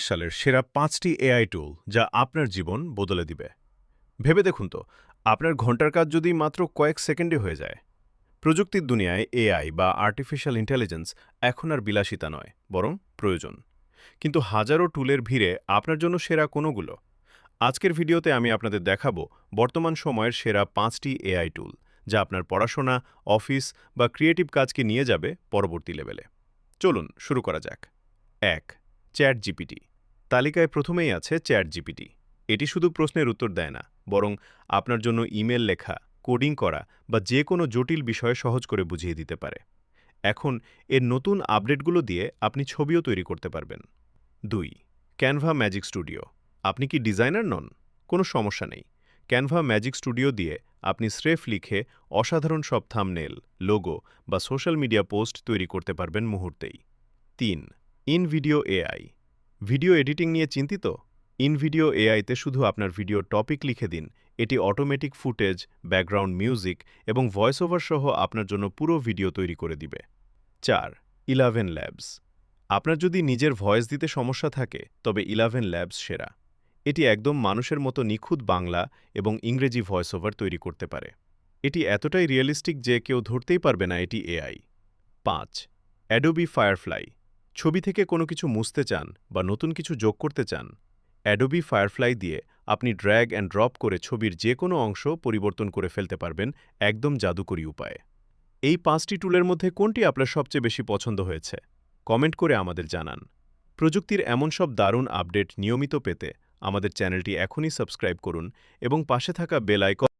সালের সেরা ৫টি এআই টুল যা আপনার জীবন বদলে দিবে। ভেবে দেখুন তো, আপনার ঘন্টার কাজ যদি মাত্র কয়েক সেকেন্ডে হয়ে যায়। প্রযুক্তির দুনিয়ায় এআই বা আর্টিফিশিয়াল ইন্টেলিজেন্স এখন আর বিলাসিতা নয়, বরং প্রয়োজন। কিন্তু হাজারো টুলের ভিড়ে আপনার জন্য সেরা কোনগুলো? আজকের ভিডিওতে আমি আপনাদের দেখাবো বর্তমান সময়ের সেরা ৫টি এআই টুল, যা আপনার পড়াশোনা, অফিস বা ক্রিয়েটিভ কাজকে নিয়ে যাবে পরবর্তী লেভেলে। চলুন শুরু করা যাক। ১. Chat GPT. তালিকায় প্রথমেই আছে চ্যাট জিপিটি। এটি শুধু প্রশ্নের উত্তর দেয় না, বরং আপনার জন্য ইমেল লেখা, কোডিং করা বা যে কোনো জটিল বিষয় সহজ করে বুঝিয়ে দিতে পারে। এখন এর নতুন আপডেটগুলো দিয়ে আপনি ছবিও তৈরি করতে পারবেন। ২. Canva magic studio. আপনি কি ডিজাইনার নন? কোনো সমস্যা নেই। ক্যানভা ম্যাজিক স্টুডিও দিয়ে আপনি স্রেফ লিখে অসাধারণ সব থাম্বনেল, লোগো বা সোশ্যাল মিডিয়া পোস্ট তৈরি করতে পারবেন মুহূর্তেই। ৩. InVideo AI. ভিডিও এডিটিং নিয়ে চিন্তিত? ইনভিডিও এআইতে শুধু আপনার ভিডিও টপিক লিখে দিন, এটি অটোমেটিক ফুটেজ, ব্যাকগ্রাউন্ড মিউজিক এবং ভয়েস ওভার সহ আপনার জন্য পুরো ভিডিও তৈরি করে দিবে। ৪. 11 ল্যাবস। আপনার যদি নিজের ভয়েস দিতে সমস্যা থাকে, তবে 11 ল্যাবস সেরা। এটি একদম মানুষের মতো নিখুঁত বাংলা এবং ইংরেজি ভয়েস ওভার তৈরি করতে পারে। এটি এতটাই রিয়েলিস্টিক যে কেউ ধরতেই পারবে না এটি এআই। ৫. Adobe firefly. ছবি থেকে কোনো কিছু মুছতে চান বা নতুন কিছু যোগ করতে চান? অ্যাডোবি ফায়ারফ্লাই দিয়ে আপনি ড্র্যাগ অ্যান্ড ড্রপ করে ছবির যে কোনো অংশ পরিবর্তন করে ফেলতে পারবেন একদম জাদুকরী উপায়ে। এই ৫টি টুলের মধ্যে কোনটি আপনার সবচেয়ে বেশি পছন্দ হয়েছে? কমেন্ট করে আমাদের জানান। প্রযুক্তির এমন সব দারুণ আপডেট নিয়মিত পেতে আমাদের চ্যানেলটি এখনই সাবস্ক্রাইব করুন এবং পাশে থাকা বেল আইকন